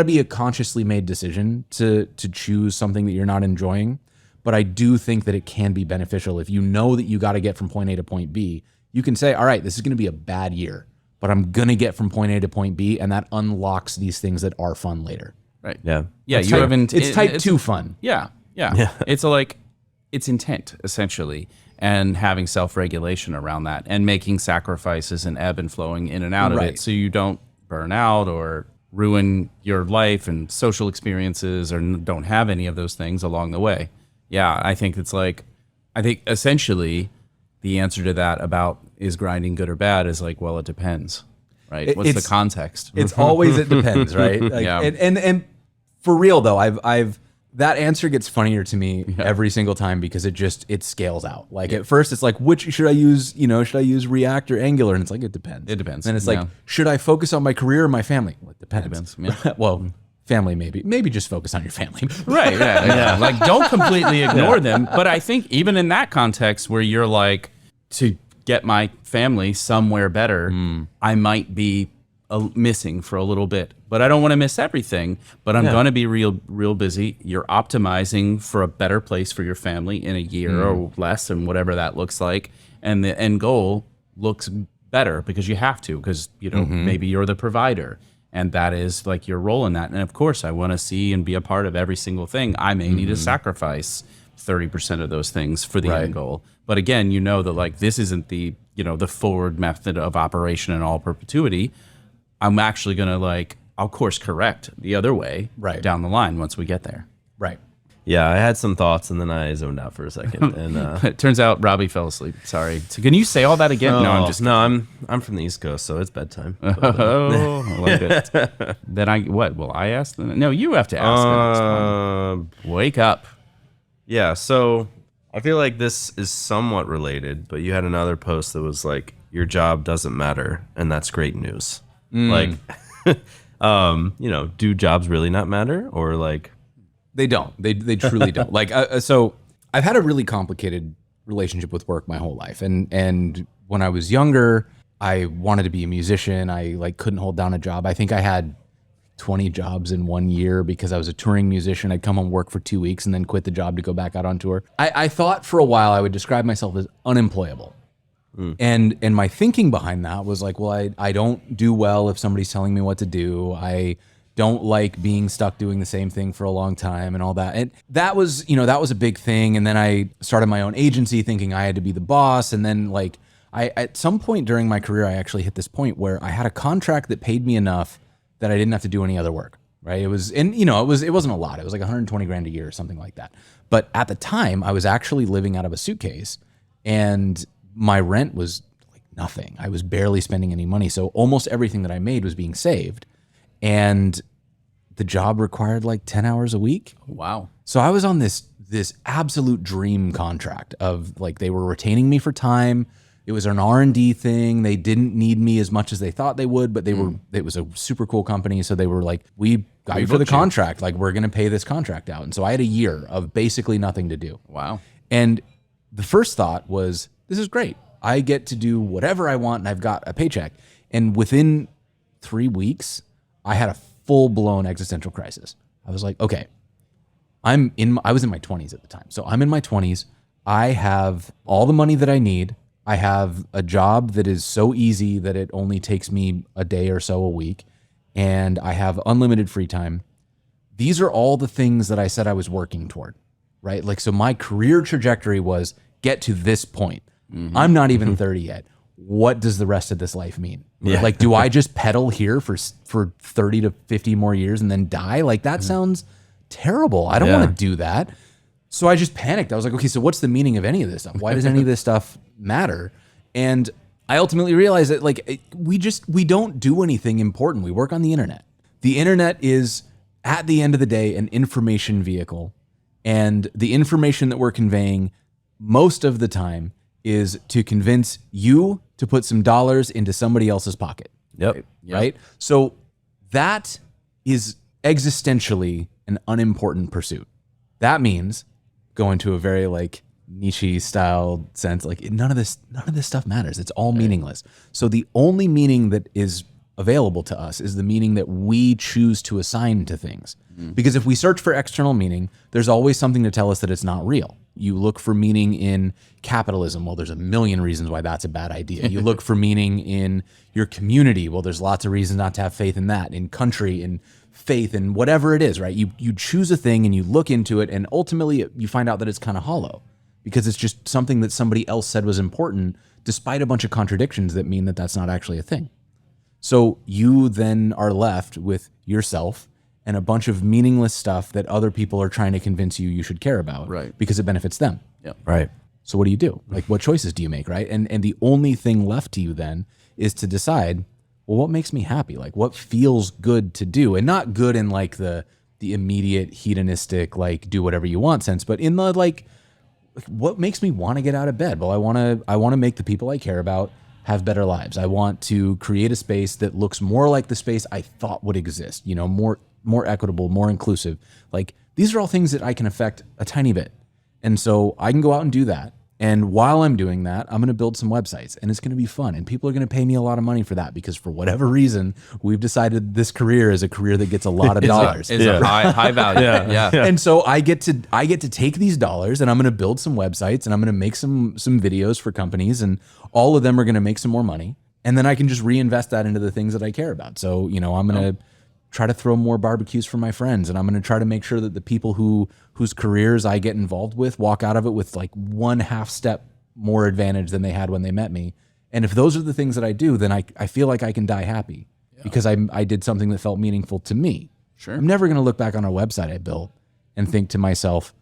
be a consciously made decision to choose something that you're not enjoying. But I do think that it can be beneficial if you know that you got to get from point A to point B. You can say, all right, this is going to be a bad year, but I'm going to get from point A to point B, and that unlocks these things that are fun later. Right. Yeah. Yeah. It's You type, haven't. it's type 2 fun. Yeah. It's intent essentially, and having self-regulation around that, and making sacrifices and ebb and flowing in and out of Right. it, so you don't burn out or ruin your life and social experiences, or don't have any of those things along the way. Yeah, I think essentially the answer to that about is grinding good or bad is like, well, it depends, right? What's the context? It's always it depends, right? Like, Yeah. And for real though, I've that answer gets funnier to me every single time because it scales out. Like at first it's like, which should I use? Should I use React or Angular? And it's like, it depends. It depends. And it's like, should I focus on my career or my family? Well, it depends. Yeah. Well, family maybe just focus on your family. Right. Yeah. Like don't completely ignore them. But I think even in that context where you're like, to get my family somewhere better, I might be missing for a little bit, but I don't want to miss everything, but I'm going to be real busy. You're optimizing for a better place for your family in a year or less, and whatever that looks like. And the end goal looks better because you have to, because, maybe you're the provider. And that is like your role in that. And of course, I want to see and be a part of every single thing. I may need to sacrifice 30% of those things for the end goal. But again, that like this isn't the, the forward method of operation in all perpetuity. I'm actually going to like, I'll course correct the other way down the line once we get there. Right. Yeah, I had some thoughts and then I zoned out for a second. And it turns out Robbie fell asleep. Sorry. So can you say all that again? I'm from the East Coast, so it's bedtime. Oh, I like it. Then I ask? No, you have to ask. Wake up. Yeah, so I feel like this is somewhat related, but you had another post that was like, your job doesn't matter, and that's great news. Like, do jobs really not matter? Or like... They don't. They truly don't. Like, so I've had a really complicated relationship with work my whole life. And when I was younger, I wanted to be a musician. I like couldn't hold down a job. I think I had 20 jobs in 1 year because I was a touring musician. I'd come home, work for 2 weeks, and then quit the job to go back out on tour. I thought for a while I would describe myself as unemployable. And my thinking behind that was like, well, I don't do well if somebody's telling me what to do. I don't like being stuck doing the same thing for a long time and all that. And that was a big thing. And then I started my own agency thinking I had to be the boss. And then like at some point during my career, I actually hit this point where I had a contract that paid me enough that I didn't have to do any other work. Right. It wasn't a lot. It was like 120 grand a year or something like that. But at the time I was actually living out of a suitcase and my rent was like nothing. I was barely spending any money. So almost everything that I made was being saved. And the job required like 10 hours a week. Wow. So I was on this absolute dream contract of like, they were retaining me for time. It was an R&D thing. They didn't need me as much as they thought they would, but it was a super cool company. So they were like, we got you for the contract. Like, we're going to pay this contract out. And so I had a year of basically nothing to do. Wow. And the first thought was, this is great. I get to do whatever I want and I've got a paycheck. And within 3 weeks, I had a full-blown existential crisis. I was like, okay, I was in my 20s at the time. So I'm in my 20s. I have all the money that I need. I have a job that is so easy that it only takes me a day or so a week. And I have unlimited free time. These are all the things that I said I was working toward, right? Like, so my career trajectory was get to this point. I'm not even 30 yet. What does the rest of this life mean? Yeah. Like, do I just pedal here for 30 to 50 more years and then die? Like, that sounds terrible. I don't want to do that. So I just panicked. I was like, okay, so what's the meaning of any of this stuff? Why does any of this stuff matter? And I ultimately realized that like we don't do anything important. We work on the internet. The internet is, at the end of the day, an information vehicle. And the information that we're conveying most of the time is to convince you to put some dollars into somebody else's pocket. Yep. Right? So that is existentially an unimportant pursuit. That means, going to a very like niche style sense, like none of this stuff matters. It's all meaningless. So the only meaning that is available to us is the meaning that we choose to assign to things. Because if we search for external meaning, there's always something to tell us that it's not real. You look for meaning in capitalism. Well, there's a million reasons why that's a bad idea. You look for meaning in your community. Well, there's lots of reasons not to have faith in that. In country, in faith, in whatever it is, right? You choose a thing and you look into it, and ultimately you find out that it's kind of hollow because it's just something that somebody else said was important, despite a bunch of contradictions that mean that that's not actually a thing. So you then are left with yourself and a bunch of meaningless stuff that other people are trying to convince you should care about, right? Because it benefits them. Yep. Right. So what do you do? Like, what choices do you make, right? And the only thing left to you then is to decide, well, what makes me happy? Like, what feels good to do? And not good in like the immediate hedonistic, like do whatever you want sense, but in the like what makes me want to get out of bed? Well, I want to make the people I care about have better lives. I want to create a space that looks more like the space I thought would exist, you know, more equitable, more inclusive. Like, these are all things that I can affect a tiny bit. And so I can go out and do that. And while I'm doing that, I'm going to build some websites, and it's going to be fun. And people are going to pay me a lot of money for that because for whatever reason, we've decided this career is a career that gets a lot of dollars. It's a high value. Yeah. And so I get to take these dollars, and I'm going to build some websites, and I'm going to make some videos for companies, and all of them are going to make some more money. And then I can just reinvest that into the things that I care about. So, you know, I'm going to try to throw more barbecues for my friends, and I'm going to try to make sure that the people whose careers I get involved with walk out of it with like 1/2 step more advantage than they had when they met me. And if those are the things that I do, then I feel like I can die happy because I did something that felt meaningful to me. Sure. I'm never going to look back on a website I built and think to myself,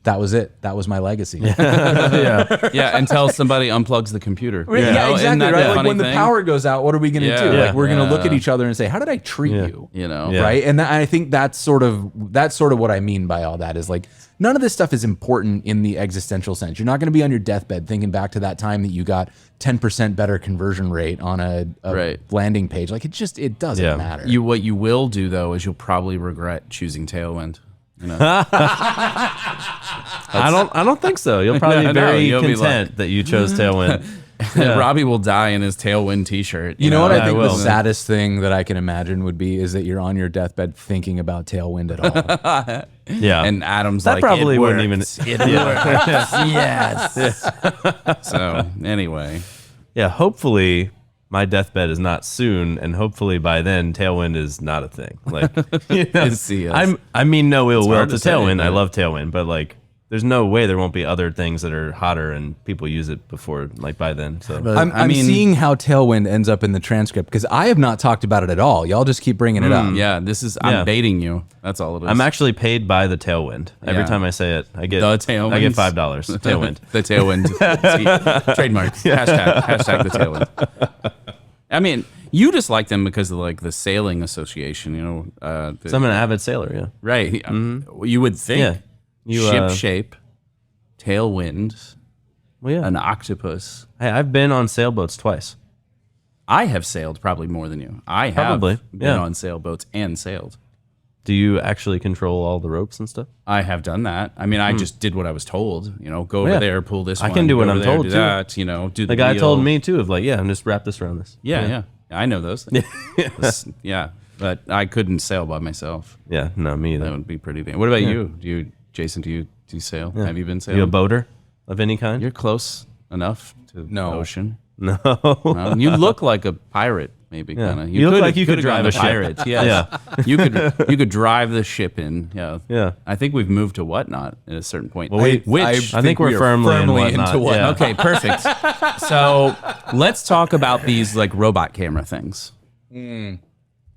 that was it. That was my legacy. Until somebody unplugs the computer. Yeah, exactly. Right. Like when the power goes out, what are we going to do? Like we're going to look at each other and say, "How did I treat you?" You know, right? And I think that's sort of what I mean by all that is like none of this stuff is important in the existential sense. You're not going to be on your deathbed thinking back to that time that you got 10% better conversion rate on a landing page. Like it doesn't matter. What you will do though is you'll probably regret choosing Tailwind. You know? I don't think so. You'll probably be very content that you chose Tailwind. Robbie will die in his Tailwind t-shirt. You know what I think the saddest thing that I can imagine would be is that you're on your deathbed thinking about Tailwind at all. And Adam's that like, probably wouldn't even. It works. Yes. So anyway, hopefully my deathbed is not soon, and hopefully by then Tailwind is not a thing. Like, you know, I mean no ill will to Tailwind. I love Tailwind, but like, there's no way there won't be other things that are hotter and people use it before, like by then. So I'm seeing how Tailwind ends up in the transcript because I have not talked about it at all. Y'all just keep bringing it up. Yeah, I'm baiting you. That's all it is. I'm actually paid by the Tailwind. Every time I say it, I get $5. Tailwind. The Tailwind. Trademark. Hashtag the Tailwind. I mean, you just like them because of like the sailing association, you know. So I'm an avid sailor, yeah. Right. Mm-hmm. You would think. Yeah. Ship shape, Tailwind, an octopus. Hey, I've been on sailboats twice. I have sailed probably more than you. I have been on sailboats and sailed. Do you actually control all the ropes and stuff? I have done that. I mean, I just did what I was told. You know, go over there, pull this one. I can do what I'm told, do too. That, you know, do the guy told me, too, of like, I'm just wrap this around this. Yeah. I know those. Yeah. but I couldn't sail by myself. Yeah, no, me either. That would be pretty damn. What about you? Jason, do you sail? Yeah. Have you been sailing? You a boater of any kind? You're close enough to the ocean. No. You look like a pirate, maybe kind of. You look like you could drive a pirate. ship. Yes. Yeah. You could drive the ship in. Yeah. Yeah. I think we've moved to Whatnot at a certain point. Well, I think we're firmly in Whatnot. into Whatnot. Okay, perfect. So let's talk about these like robot camera things.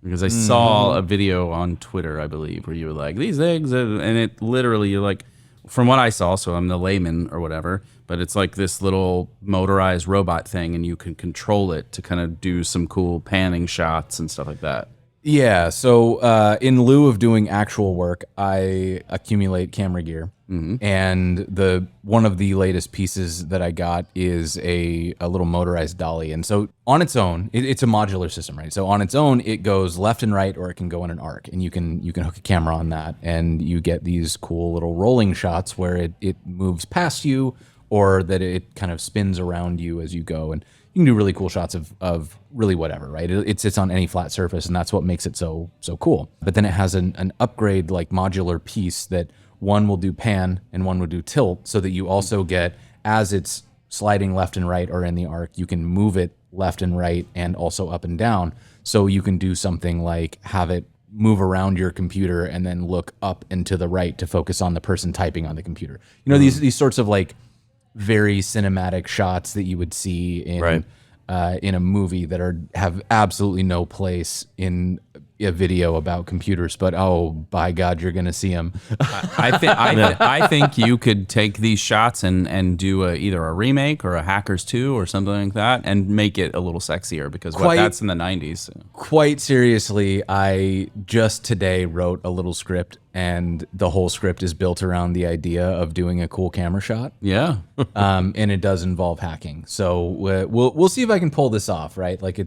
Because I saw a video on Twitter, I believe, where you were like, these eggs, and it literally, you're like, from what I saw, so I'm the layman or whatever, but it's like this little motorized robot thing, and you can control it to kind of do some cool panning shots and stuff like that. Yeah, so in lieu of doing actual work, I accumulate camera gear. And one of the latest pieces that I got is a little motorized dolly. And so on its own, it's a modular system, right? So on its own, it goes left and right, or it can go in an arc, and you can hook a camera on that, and you get these cool little rolling shots where it moves past you, or that it kind of spins around you as you go. And you can do really cool shots of really whatever, right? It sits on any flat surface, and that's what makes it so cool. But then it has an upgrade, like modular piece that one will do pan and one will do tilt, so that you also get, as it's sliding left and right or in the arc, you can move it left and right and also up and down. So you can do something like have it move around your computer and then look up and to the right to focus on the person typing on the computer. You know, these sorts of like very cinematic shots that you would see in a movie that have absolutely no place in a video about computers, but oh, by God, you're gonna see them. I think you could take these shots and do either a remake or a Hackers 2 or something like that, and make it a little sexier, because that's in the 90s. Quite seriously, I just today wrote a little script, and the whole script is built around the idea of doing a cool camera shot. Yeah, and it does involve hacking. So we'll see if I can pull this off. Right, like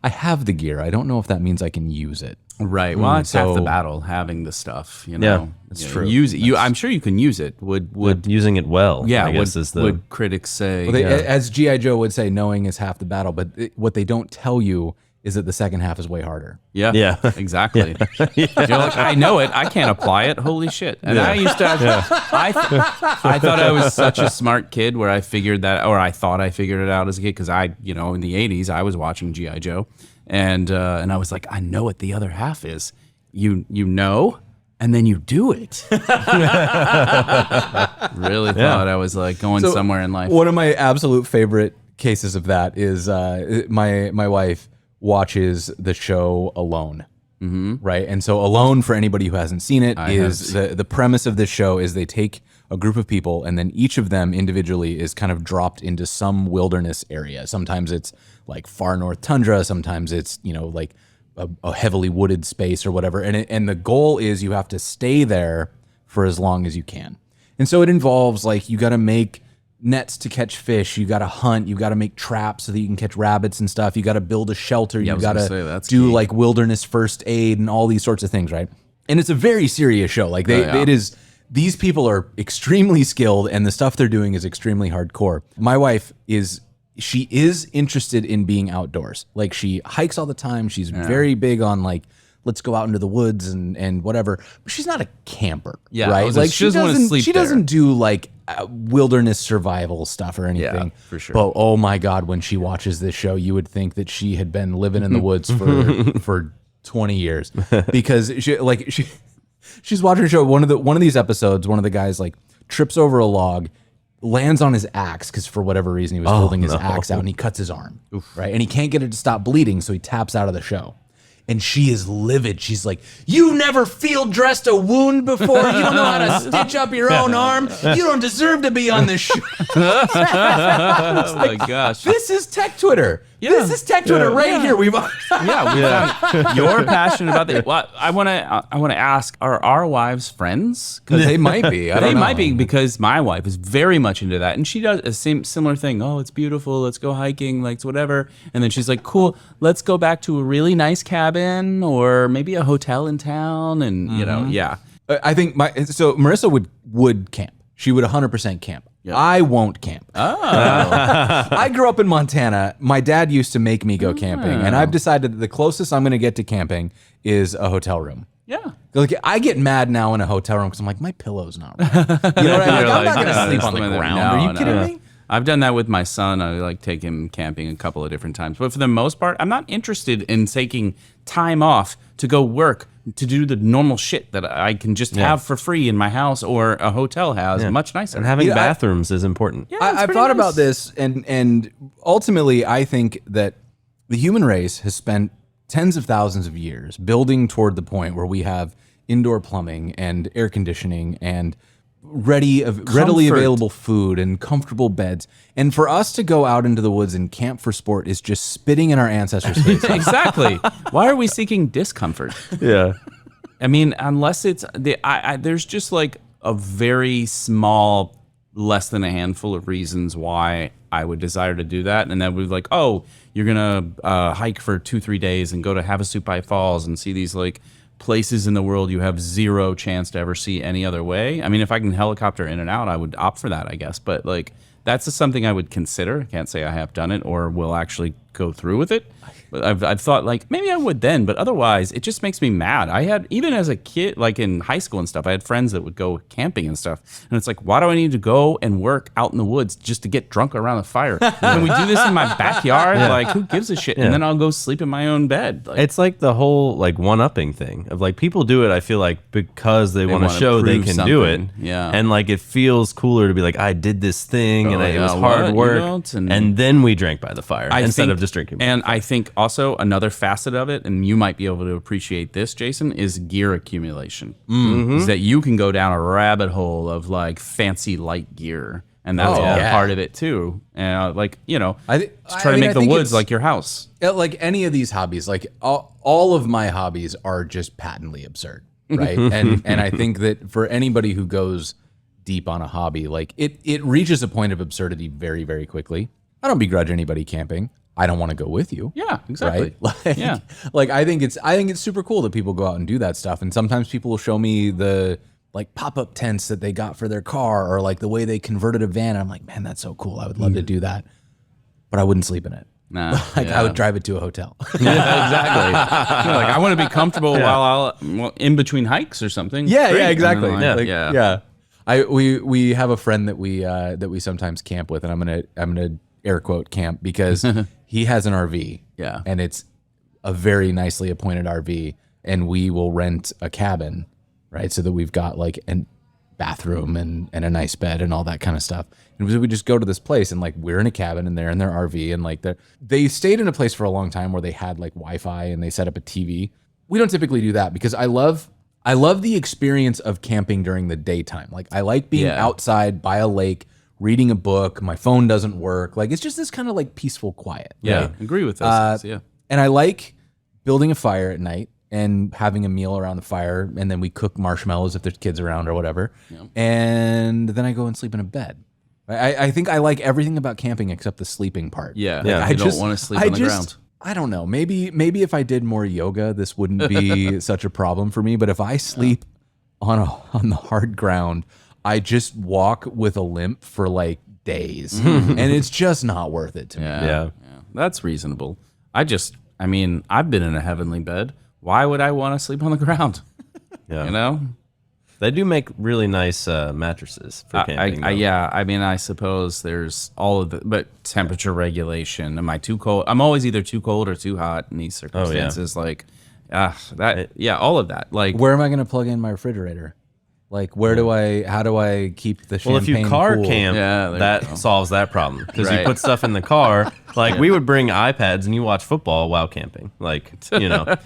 I have the gear. I don't know if that means I can use it. Right. Well, it's half the battle, having the stuff. You know, yeah, it's true. Use it. I'm sure you can use it. Would using it well? Yeah. I guess would critics say? Well, as G.I. Joe would say, knowing is half the battle. But what they don't tell you is that the second half is way harder. Yeah. Yeah. Exactly. You're like, I know it. I can't apply it. Holy shit. And I used to. I thought I was such a smart kid where I figured that, or I thought I figured it out as a kid, because in the 80s I was watching G.I. Joe. And I was like, I know what the other half is. You know, and then you do it. Really thought I was like going somewhere in life. One of my absolute favorite cases of that is my wife watches the show Alone. Right? And so Alone, for anybody who hasn't seen it, is the premise of this show is they take a group of people, and then each of them individually is kind of dropped into some wilderness area. Sometimes it's like far north tundra, sometimes it's, like a heavily wooded space or whatever. And the goal is you have to stay there for as long as you can. And so it involves, like, you got to make nets to catch fish, you got to hunt, you got to make traps so that you can catch rabbits and stuff, you got to build a shelter, you got to do key. Like wilderness first aid and all these sorts of things, right? And it's a very serious show. Like it is, these people are extremely skilled, and the stuff they're doing is extremely hardcore. My wife is interested in being outdoors. Like, she hikes all the time. She's very big on, like, let's go out into the woods and whatever. But she's not a camper, right? Like, she doesn't want to sleep. She doesn't do like wilderness survival stuff or anything. Yeah, for sure. But oh my God, when she watches this show, you would think that she had been living in the woods for 20 years, because she's watching a show. One of these episodes, one of the guys like trips over a log, lands on his axe, because for whatever reason he was holding his axe out, and he cuts his arm. Right, and he can't get it to stop bleeding, so he taps out of the show. And she is livid. She's like, "You never field dressed a wound before. You don't know how to stitch up your own arm. You don't deserve to be on this show." Oh my gosh! This is tech Twitter. Yeah. This is tech Twitter right here. You're passionate about that. Well, I want to ask: are our wives friends? Because they might be. They might be, because my wife is very much into that, and she does a similar thing. Oh, it's beautiful. Let's go hiking. Like, whatever. And then she's like, "Cool. Let's go back to a really nice cabin, or maybe a hotel in town." And I think so Marissa would camp. She would 100% camp. Yep. I won't camp. Oh. I grew up in Montana. My dad used to make me go camping, and I've decided that the closest I'm going to get to camping is a hotel room. Yeah. Like, I get mad now in a hotel room because I'm like, my pillow's not right. You know what I mean? I'm not going to sleep on the ground. Are you kidding me? I've done that with my son. I like take him camping a couple of different times. But for the most part, I'm not interested in taking time off to go work, to do the normal shit that I can just have for free in my house or a hotel has. Much nicer. And having bathrooms is important. Yeah, I've thought about this, and ultimately, I think that the human race has spent tens of thousands of years building toward the point where we have indoor plumbing and air conditioning and readily available food and comfortable beds. And for us to go out into the woods and camp for sport is just spitting in our ancestors' faces. Exactly. Why are we seeking discomfort? Yeah. I mean, unless it's there's just like a very small, less than a handful of reasons why I would desire to do that. And that would be like, oh, you're going to hike for 2-3 days and go to Havasupai Falls and see these like places in the world you have zero chance to ever see any other way. I mean, if I can helicopter in and out, I would opt for that, I guess. But like, that's just something I would consider. I can't say I have done it or will actually go through with it. But I've thought like maybe I would then, but otherwise it just makes me mad. I had, even as a kid, like in high school and stuff, I had friends that would go camping and stuff. And it's like, why do I need to go and work out in the woods just to get drunk around the fire? Can we do this in my backyard? Like, who gives a shit? And then I'll go sleep in my own bed. Like, it's like the whole like one-upping thing of like people do it, I feel like, because they want to show they can do it. Yeah. And like it feels cooler to be like, I did this thing and it was hard work. And then we drank by the fire instead of just drinking. And I think also another facet of it, and you might be able to appreciate this, Jason, is gear accumulation. Is that you can go down a rabbit hole of like fancy light gear, and that's all part of it too. And like, you know, try to make the woods like your house. Like any of these hobbies, like all of my hobbies are just patently absurd, right? and I think that for anybody who goes deep on a hobby, like it reaches a point of absurdity very, very quickly. I don't begrudge anybody camping. I don't want to go with you. Yeah, exactly. Right? Like I think it's super cool that people go out and do that stuff. And sometimes people will show me the like pop-up tents that they got for their car, or like the way they converted a van. And I'm like, man, that's so cool. I would love to do that, but I wouldn't sleep in it. Nah, I would drive it to a hotel. Yeah, exactly. Like I want to be comfortable while in between hikes or something. Yeah, exactly. We have a friend that we sometimes camp with, and I'm gonna air quote camp because he has an RV. Yeah. And it's a very nicely appointed RV, and we will rent a cabin, right? So that we've got like a bathroom and a nice bed and all that kind of stuff. And we just go to this place, and like we're in a cabin and they're in their RV, and like they stayed in a place for a long time where they had like Wi-Fi and they set up a TV. We don't typically do that because I love the experience of camping during the daytime. Like I like being outside by a lake, reading a book. My phone doesn't work. Like it's just this kind of like peaceful quiet. Yeah, right? Agree with this. Yeah. And I like building a fire at night and having a meal around the fire, and then we cook marshmallows if there's kids around or whatever. Yeah. And then I go and sleep in a bed. I think I like everything about camping except the sleeping part. Yeah. I don't want to sleep on the ground. I don't know. Maybe if I did more yoga, this wouldn't be such a problem for me. But if I sleep on the hard ground, I just walk with a limp for like days, and it's just not worth it to me. Yeah, that's reasonable. I've been in a heavenly bed. Why would I want to sleep on the ground? Yeah. You know? They do make really nice mattresses for camping. I suppose there's all of but temperature regulation. Am I too cold? I'm always either too cold or too hot in these circumstances. Like, all of that. Like, where am I going to plug in my refrigerator? Like, how do I keep the champagne Well, if you car cool? camp, that solves that problem. Because you put stuff in the car. Like, we would bring iPads and you watch football while camping. Like, you know.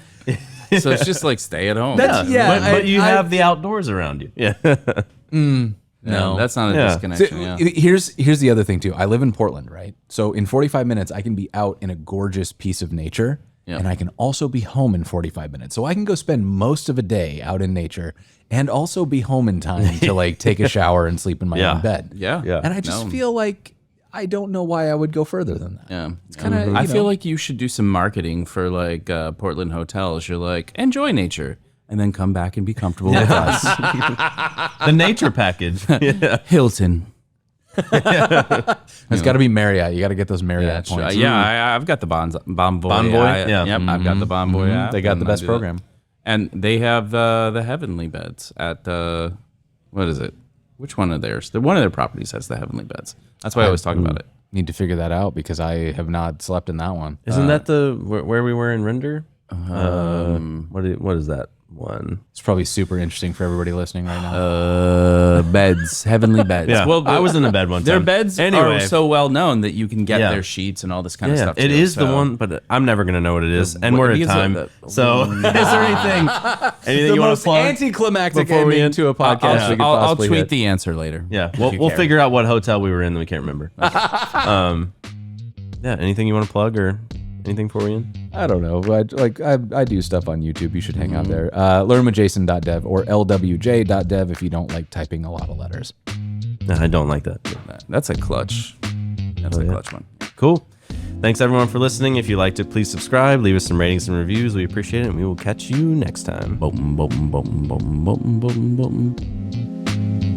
So it's just like stay at home. But you have the outdoors around you. Yeah. No, that's not a disconnection. So, here's the other thing, too. I live in Portland, right? So in 45 minutes, I can be out in a gorgeous piece of nature. Yeah. And I can also be home in 45 minutes. So I can go spend most of a day out in nature and also be home in time to like take a shower and sleep in my own bed. Yeah. And I just feel like I don't know why I would go further than that. Yeah. It's kind of, I feel like you should do some marketing for like Portland hotels. You're like, enjoy nature and then come back and be comfortable with us. The nature package. Hilton. It's got to be Marriott. You got to get those Marriott points. I've got the Bonvoy. Yeah. Yep, I've got the Bonvoy app. They got the best program. And they have the Heavenly Beds at what is it? Which one of theirs? One of their properties has the Heavenly Beds. That's why I always talk about it. Need to figure that out because I have not slept in that one. Isn't that the where we were in Render? What is that one? It's probably super interesting for everybody listening right now. Beds, Heavenly Beds. Yeah. Well, I was in a bed one time. Their beds are so well known that you can get their sheets and all this kind of stuff. It is the one, but I'm never gonna know what it is, and we're at time. So, is there anything you want to plug? Anticlimactic before we ending to a podcast. we could I'll possibly tweet hit. the answer later. Yeah, we'll figure out what hotel we were in that we can't remember. Yeah, anything you want to plug or anything before we end? I don't know. I do stuff on YouTube. You should hang out there. Learnwithjason.dev or lwj.dev if you don't like typing a lot of letters. No, I don't like that. That's a clutch. That's a clutch one. Cool. Thanks everyone for listening. If you liked it, please subscribe, leave us some ratings and reviews. We appreciate it, and we will catch you next time. Boom, boom, boom, boom, boom, boom, boom.